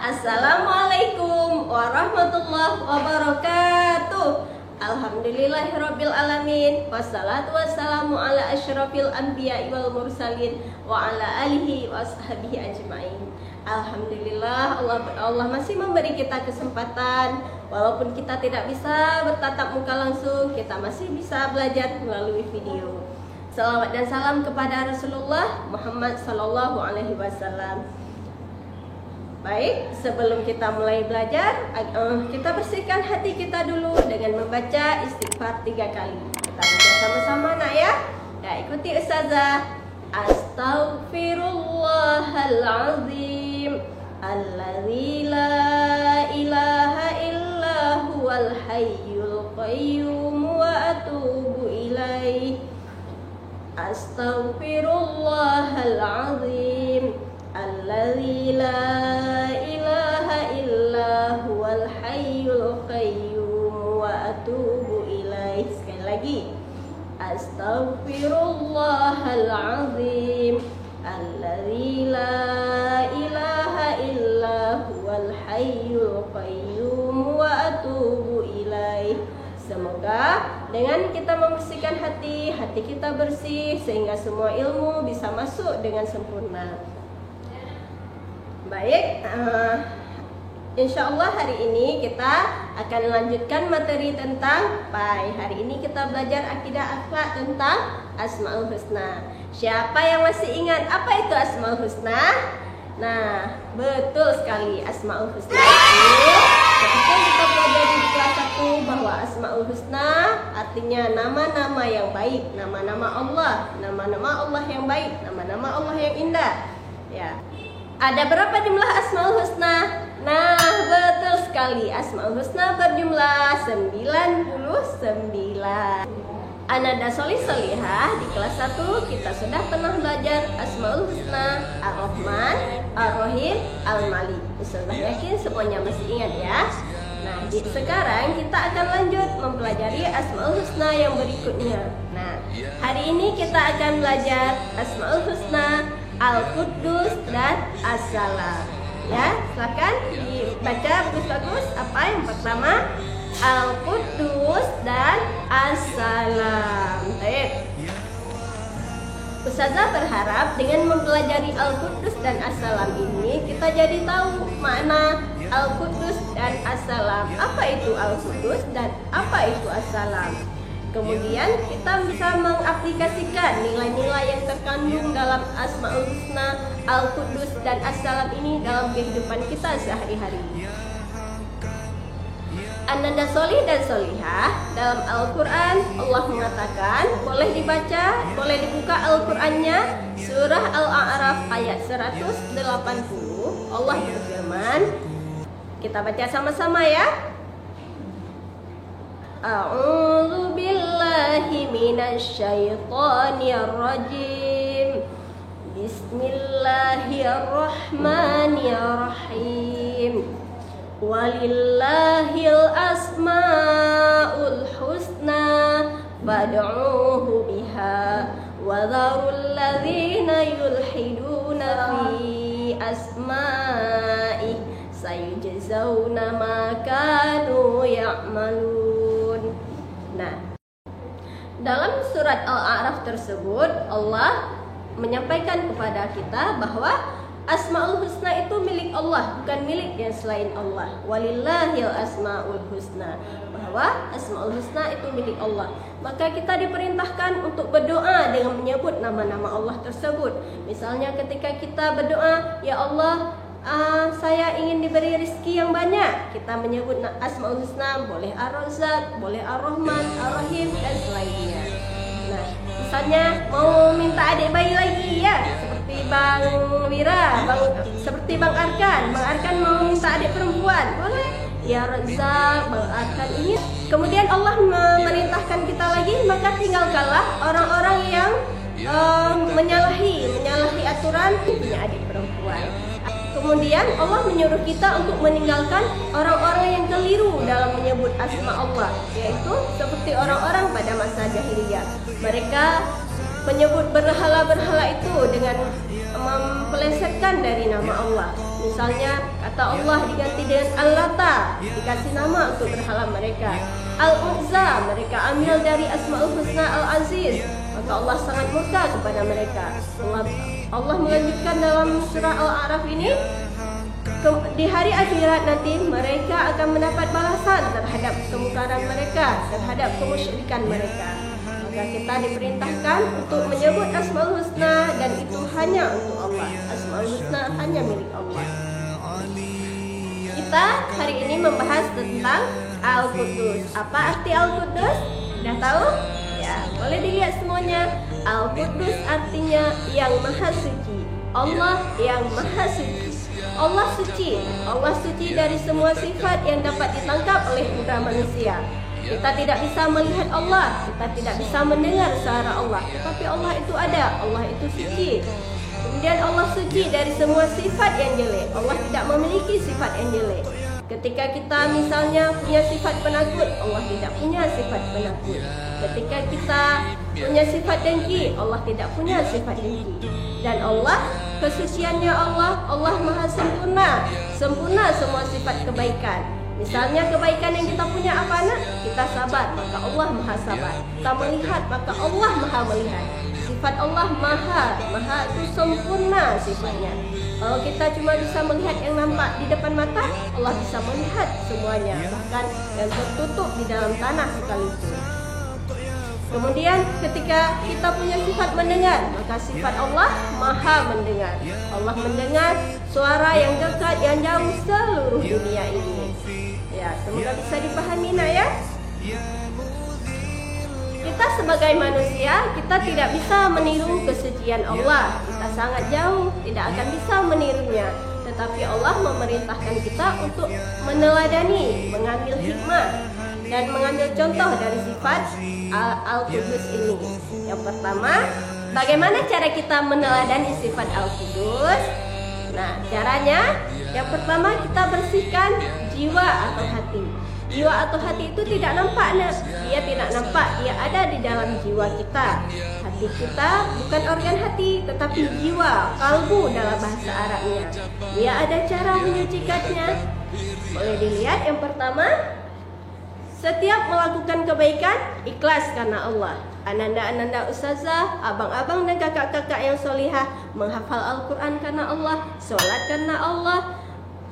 Assalamualaikum warahmatullahi wabarakatuh. Alhamdulillahirabbil alamin. Wassalatu wassalamu ala asyrafil anbiya'i wal mursalin wa ala alihi wa sahbihi ajmain. Alhamdulillah, Allah masih memberi kita kesempatan. Walaupun kita tidak bisa bertatap muka langsung, kita masih bisa belajar melalui video. Salawat dan salam kepada Rasulullah Muhammad sallallahu alaihi wasallam. Baik, sebelum kita mulai belajar, kita bersihkan hati kita dulu dengan membaca istighfar 3 kali. Kita baca sama-sama nak ya. Ya, ikuti Ustazah. Astaghfirullahalazim alladzi la ilaha illa huwal hayyul qayyum wa atubu ilaih. Astaghfirullahalazim alladzi la ilaha illa huwal hayyul qayyum wa atubu ilaih. Sekali lagi. Astaghfirullahalazim alladzi la ilaha illa huwal hayyul qayyum wa atubu ilaih. Semoga dengan kita membersihkan hati kita bersih sehingga semua ilmu bisa masuk dengan sempurna. Baik, insyaallah hari ini kita akan melanjutkan materi tentang pai. Hari ini kita belajar akidah akhlak tentang Asmaul Husna. Siapa yang masih ingat apa itu Asmaul Husna? Nah, betul sekali, Asmaul Husna itu ketika kita belajar di kelas 1 bahwa Asmaul Husna artinya nama-nama yang baik, nama-nama Allah yang baik, nama-nama Allah yang indah. Ya. Ada berapa jumlah Asmaul Husna? Nah, betul sekali. Asmaul Husna berjumlah 99. Ananda Solih Solihah di kelas 1 kita sudah pernah belajar Asmaul Husna, Ar-Rahman, Ar-Rahim, Al-Malik. Ustazah yakin semuanya masih ingat ya. Nah, sekarang kita akan lanjut mempelajari Asmaul Husna yang berikutnya. Nah, hari ini kita akan belajar Asmaul Husna, Al-Quddus dan As-Salam. Ya, silakan dibaca bagus-bagus. Apa yang pertama? Al-Quddus dan As-Salam. Baik. Ustazah berharap dengan mempelajari Al-Quddus dan As-Salam ini kita jadi tahu makna Al-Quddus dan As-Salam. Apa itu Al-Quddus dan apa itu As-Salam? Kemudian kita bisa mengaplikasikan nilai-nilai yang terkandung dalam Asmaul Husna, Al-Quddus dan As-Salam ini dalam kehidupan kita sehari-hari. Ananda Solih dan Solihah dalam Al-Quran Allah mengatakan, boleh dibaca, boleh dibuka Al-Qurannya, surah Al-A'raf ayat 180. Allah berfirman, kita baca sama-sama ya. A'udzu billahi minasy syaithanir rajim. Bismillahirrahmanirrahim. Walillahil asmaul husna fad'uuhu biha wa dharul ladzina yulhiduna fi asma'i sayujzauna ma kanu ya'malun. Nah, dalam surat Al-A'raf tersebut Allah menyampaikan kepada kita bahwa Asmaul Husna itu milik Allah, bukan milik yang selain Allah. Walillahil asmaul husna, bahwa Asmaul Husna itu milik Allah. Maka kita diperintahkan untuk berdoa dengan menyebut nama-nama Allah tersebut. Misalnya ketika kita berdoa, ya Allah, saya ingin diberi rezeki yang banyak, kita menyebut Asmaul Husna, boleh Ar-Razzaq, boleh Ar-Rahman, Ar-Rahim dan selainnya. Nah, misalnya mau minta adik bayi lagi ya, seperti Bang Wira, seperti Bang Arkan mau minta adik perempuan, boleh ya Razzaq, Bang Arkan ini. Kemudian Allah memerintahkan kita lagi, maka tinggalkanlah orang-orang yang menyalahi aturan punya adik perempuan. Kemudian Allah menyuruh kita untuk meninggalkan orang-orang yang keliru dalam menyebut asma Allah, yaitu seperti orang-orang pada masa jahiliyah. Mereka menyebut berhala-berhala itu dengan mempelesetkan dari nama Allah. Misalnya kata Allah diganti dengan Al-Lata, dikasih nama untuk berhala mereka. Al-Uzza, mereka ambil dari Asmaul Husna Al-Aziz, maka Allah sangat murka kepada mereka. Allah melanjutkan dalam surah Al-A'raf ini, di hari akhirat nanti mereka akan mendapat balasan terhadap kemungkaran mereka, terhadap kemusyrikan mereka. Maka kita diperintahkan untuk menyebut Asmaul Husna, dan itu hanya untuk Allah. Asmaul Husna hanya milik Allah. Kita hari ini membahas tentang Al-Qudus. Apa arti Al-Qudus? Sudah tahu? Ya, boleh dilihat semuanya. Al-Qudus artinya yang maha suci. Allah yang maha suci. Allah suci. Allah suci dari semua sifat yang dapat ditangkap oleh indera manusia. Kita tidak bisa melihat Allah, kita tidak bisa mendengar suara Allah, tetapi Allah itu ada, Allah itu suci. Kemudian Allah suci dari semua sifat yang jelek. Allah tidak memiliki sifat yang jelek. Ketika kita misalnya punya sifat penakut, Allah tidak punya sifat penakut. Ketika kita punya sifat dengki, Allah tidak punya sifat dengki. Dan Allah, kesuciannya Allah, Allah maha sempurna, sempurna semua sifat kebaikan. Misalnya kebaikan yang kita punya apa nak? Kita sabar, maka Allah maha sabar. Kita melihat, maka Allah maha melihat. Sifat Allah maha itu sempurna sifatnya. Kalau kita cuma bisa melihat yang nampak di depan mata, Allah bisa melihat semuanya, bahkan yang tertutup di dalam tanah sekalipun. Kemudian ketika kita punya sifat mendengar, maka sifat Allah maha mendengar. Allah mendengar suara yang dekat, yang jauh, seluruh dunia ini. Ya, semoga bisa dipahami nak ya. Kita sebagai manusia, kita tidak bisa meniru kesucian Allah. Kita sangat jauh, tidak akan bisa menirunya. Tetapi Allah memerintahkan kita untuk meneladani, mengambil hikmah dan mengambil contoh dari sifat Al-Qudus ini. Yang pertama, bagaimana cara kita meneladani sifat Al-Qudus? Nah, caranya yang pertama kita bersihkan jiwa atau hati. Jiwa atau hati itu tidak nampak, dia tidak nampak, dia ada di dalam jiwa kita. Hati kita bukan organ hati, tetapi jiwa, kalbu dalam bahasa Arabnya. Dia ada cara menyucikannya. Boleh dilihat yang pertama, setiap melakukan kebaikan, ikhlas karena Allah. Ananda-ananda ustazah, abang-abang dan kakak-kakak yang solihah menghafal Al-Quran karena Allah, sholat karena Allah,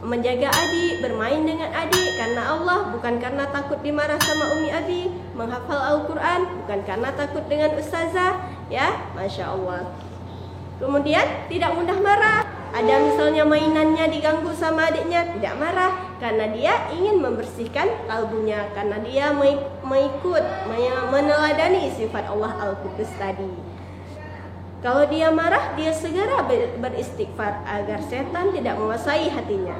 menjaga adik, bermain dengan adik karena Allah, bukan karena takut dimarah sama Umi Abi. Menghafal Al-Quran bukan karena takut dengan ustazah, ya, Masya Allah. Kemudian tidak mudah marah. Ada misalnya mainannya diganggu sama adiknya, tidak marah karena dia ingin membersihkan kalbunya, karena dia mengikut, meneladani sifat Allah Al-Qudus tadi. Kalau dia marah, dia segera beristighfar agar setan tidak menguasai hatinya.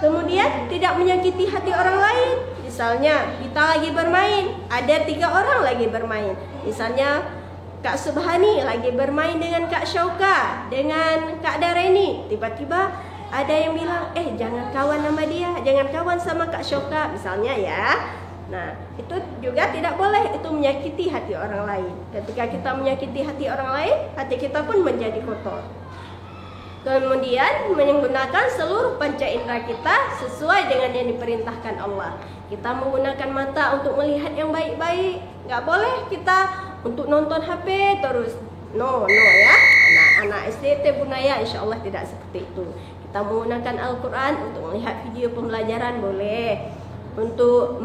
Kemudian tidak menyakiti hati orang lain. Misalnya kita lagi bermain, ada 3 orang lagi bermain. Misalnya Kak Subhani lagi bermain dengan Kak Syauka, dengan Kak Dareni. Tiba-tiba ada yang bilang, jangan kawan sama dia, jangan kawan sama Kak Syauka, misalnya ya. Nah, itu juga tidak boleh, itu menyakiti hati orang lain. Ketika kita menyakiti hati orang lain, hati kita pun menjadi kotor. Kemudian menggunakan seluruh panca indera kita sesuai dengan yang diperintahkan Allah. Kita menggunakan mata untuk melihat yang baik-baik. Nggak boleh kita untuk nonton HP terus. No ya. Anak-anak SDT Bunaya insya Allah tidak seperti itu. Kita menggunakan Al-Quran untuk melihat video pembelajaran boleh. Untuk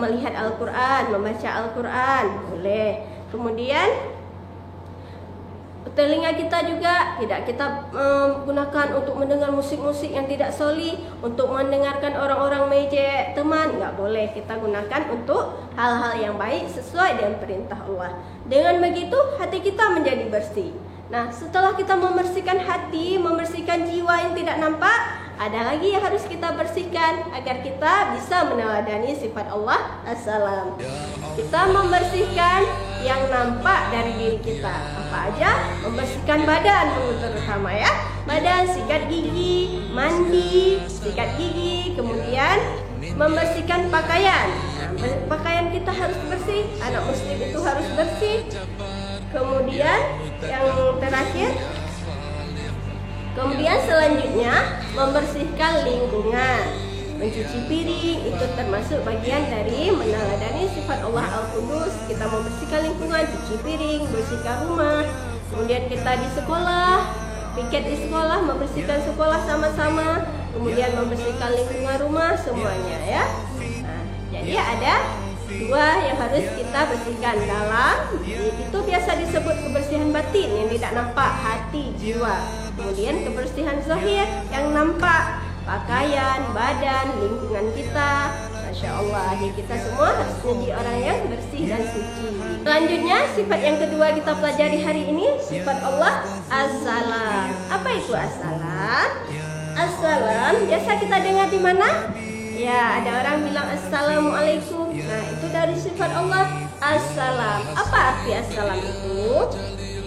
melihat Al-Quran, membaca Al-Quran boleh. Kemudian telinga kita juga tidak kita gunakan untuk mendengar musik-musik yang tidak sholih, untuk mendengarkan orang-orang mejek teman, nggak boleh. Kita gunakan untuk hal-hal yang baik sesuai dengan perintah Allah. Dengan begitu hati kita menjadi bersih. Nah, setelah kita membersihkan hati, membersihkan jiwa yang tidak nampak, ada lagi yang harus kita bersihkan agar kita bisa meneladani sifat Allah As-Salam. Kita membersihkan yang nampak dari diri kita. Apa aja? Membersihkan badan terutama ya. Badan, sikat gigi, mandi, sikat gigi, kemudian membersihkan pakaian. Nah, pakaian kita harus bersih, anak muslim itu harus bersih. Kemudian yang terakhir, Kemudian selanjutnya membersihkan lingkungan. Mencuci piring itu termasuk bagian dari meneladani sifat Allah Al-Qudus. Kita membersihkan lingkungan, cuci piring, bersihkan rumah. Kemudian kita di sekolah, piket di sekolah, membersihkan sekolah sama-sama. Kemudian membersihkan lingkungan rumah semuanya ya. Nah, jadi ada dua yang harus kita bersihkan dalam. Itu biasa disebut kebersihan batin yang tidak nampak, hati, jiwa. Kemudian kebersihan zahir yang nampak, pakaian, badan, lingkungan kita. Masya Allah, ya kita semua harus menjadi orang yang bersih dan suci. Selanjutnya, sifat yang kedua kita pelajari hari ini, sifat Allah As-Salam. Apa itu As-Salam? As-Salam biasa kita dengar di mana? Ya, ada orang bilang Assalamualaikum. Nah, itu dari sifat Allah As-Salam. Apa arti As-Salam itu?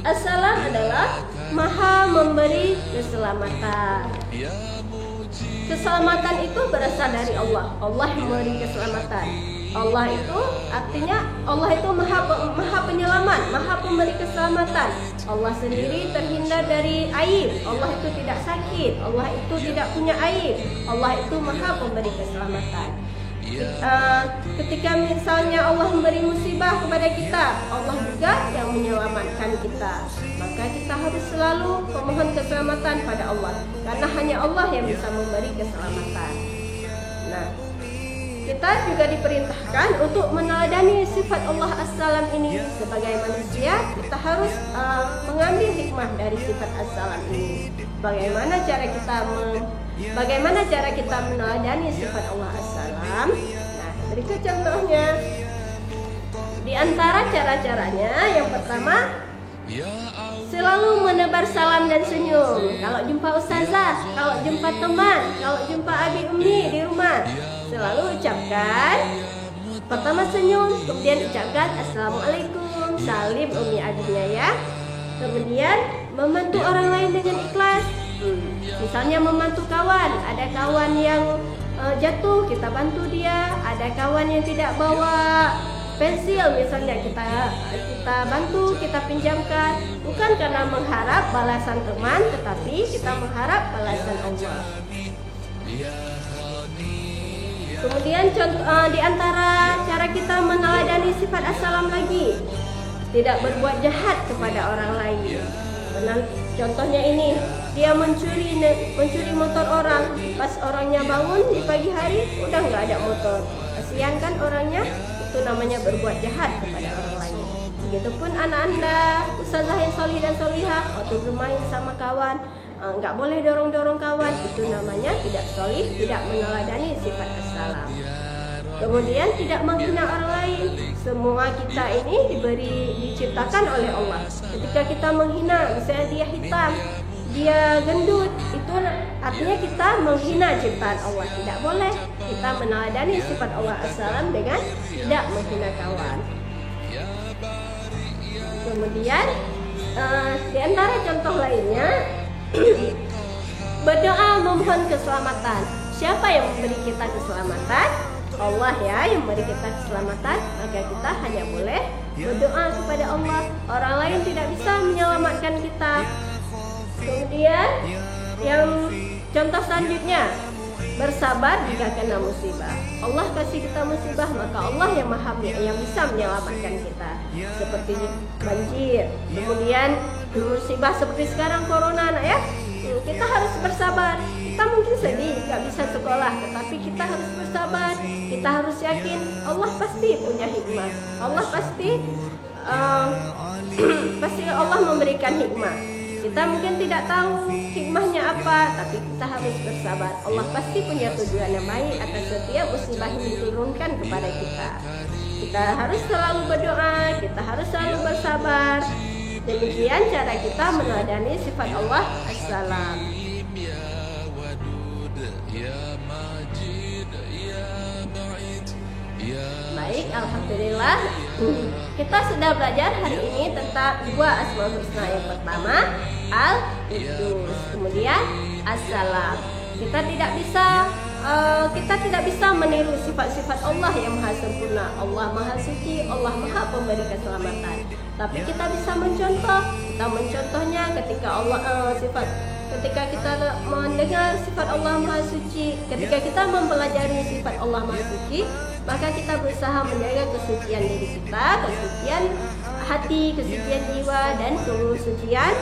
As-Salam adalah Maha memberi keselamatan. Keselamatan itu berasal dari Allah. Allah yang memberi keselamatan. Allah itu artinya Allah itu maha penyelamat, maha pemberi keselamatan. Allah sendiri terhindar dari aib. Allah itu tidak sakit. Allah itu tidak punya aib. Allah itu maha pemberi keselamatan. Ketika misalnya Allah memberi musibah kepada kita, Allah juga yang menyelamatkan kita. Maka kita harus selalu memohon keselamatan pada Allah, karena hanya Allah yang bisa memberi keselamatan. Nah, kita juga diperintahkan untuk meneladani sifat Allah As-Salam ini. Sebagai manusia, kita harus mengambil hikmah dari sifat As-Salam ini. Bagaimana cara kita meneladani sifat Allah As-Salam? Nah, berikut contohnya. Di antara cara-caranya, yang pertama, selalu menebar salam dan senyum. Kalau jumpa ustazah, kalau jumpa teman, kalau jumpa abi umi di rumah, selalu ucapkan, pertama senyum, kemudian ucapkan Assalamualaikum, salim umi abinya ya. Kemudian membantu orang lain dengan ikhlas. Misalnya membantu kawan, ada kawan yang jatuh, kita bantu dia. Ada kawan yang tidak bawa pensil, misalnya kita bantu, kita pinjamkan. Bukan karena mengharap balasan teman, tetapi kita mengharap balasan Allah. Kemudian di antara cara kita meneladani sifat As-Salam lagi, tidak berbuat jahat kepada orang lain. Contohnya ini, dia mencuri motor orang. Pas orangnya bangun di pagi hari, udah nggak ada motor. Kasihan kan orangnya? Itu namanya berbuat jahat kepada orang lain. Begitupun anak Anda, ustazah yang solih dan solihah, waktu bermain sama kawan, nggak boleh dorong-dorong kawan. Itu namanya tidak solih, tidak meneladani sifat As-Salam. Kemudian tidak menghina orang lain. Semua kita ini diciptakan oleh Allah. Ketika kita menghina, misalnya dia hitam, dia gendut, itu artinya kita menghina ciptaan Allah. Tidak boleh. Kita meneladani sifat Allah As-Salam dengan tidak menghina kawan. Kemudian di antara contoh lainnya, berdoa memohon keselamatan. Siapa yang memberi kita keselamatan? Allah ya yang memberi kita keselamatan. Maka kita hanya boleh berdoa kepada Allah. Orang lain tidak bisa menyelamatkan kita. Kemudian yang contoh selanjutnya, bersabar jika kena musibah. Allah kasih kita musibah, maka Allah yang bisa menyelamatkan kita. Seperti banjir, kemudian musibah seperti sekarang corona ya. Kita harus bersabar. Kita mungkin sedih, nggak bisa sekolah, tetapi kita harus bersabar. Kita harus yakin Allah pasti punya hikmah. Allah pasti Allah memberikan hikmah. Kita mungkin tidak tahu hikmahnya apa, tapi kita harus bersabar. Allah pasti punya tujuan yang baik atas setiap musibah yang diturunkan kepada kita. Kita harus selalu berdoa, kita harus selalu bersabar. Demikian cara kita meneladani sifat Allah As-Salam. Baik, alhamdulillah. Kita sudah belajar hari ini tentang dua Asmaul Husna. Yang pertama Al-Qudus, kemudian As-Salam. Kita tidak bisa meniru sifat-sifat Allah yang maha sempurna. Allah maha suci, Allah maha pemberi keselamatan. Tapi kita bisa mencontoh. Kita mencontohnya ketika ketika kita mendengar sifat Allah Maha Suci, ketika kita mempelajari sifat Allah Maha Suci, maka kita berusaha menjaga kesucian diri kita, kesucian hati, kesucian jiwa, dan kesucian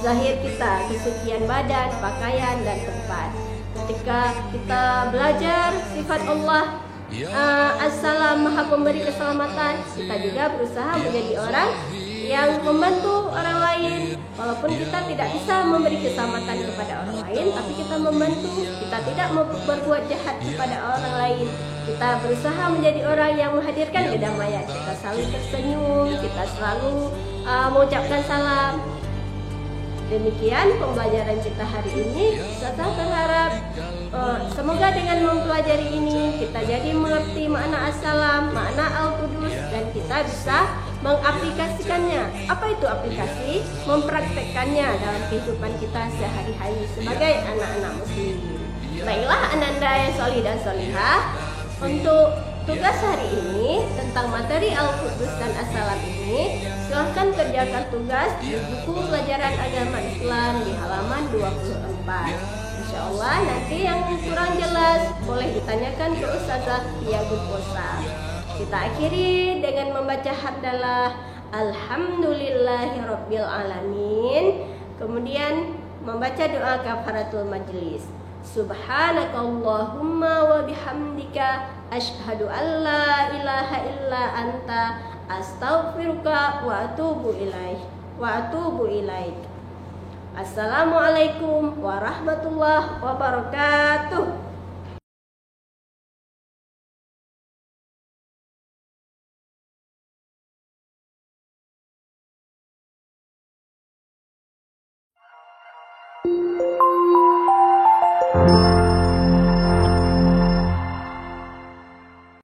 zahir kita, kesucian badan, pakaian, dan tempat. Ketika kita belajar sifat Allah As-Salam, Maha Pemberi Keselamatan, kita juga berusaha menjadi orang yang membantu orang lain. Walaupun kita tidak bisa memberi keselamatan kepada orang lain, tapi kita membantu, kita tidak berbuat jahat kepada orang lain. Kita berusaha menjadi orang yang menghadirkan kedamaian. Kita selalu tersenyum, kita selalu mengucapkan salam. Demikian pembelajaran kita hari ini. Saya berharap semoga dengan mempelajari ini kita jadi mengerti makna As-Salam, makna Al-Qudus, dan kita bisa mengaplikasikannya. Apa itu aplikasi? Mempraktekkannya dalam kehidupan kita sehari-hari sebagai anak-anak muslim. Baiklah ananda yang solih dan solihah, untuk tugas hari ini tentang materi Al-Qudus dan As-Salam ini, silahkan kerjakan tugas di buku pelajaran agama Islam di halaman 24. Insya Allah nanti yang kurang jelas boleh ditanyakan ke Ustazah Tia Gurkosa. Kita akhiri dengan membaca hamdalah Alhamdulillahirabbil alamin. Kemudian membaca doa kafaratul majlis. Subhanakallahumma wa bihamdika asyhadu an la ilaha illa anta astaghfiruka wa atubu ilaik. Assalamualaikum warahmatullahi wabarakatuh.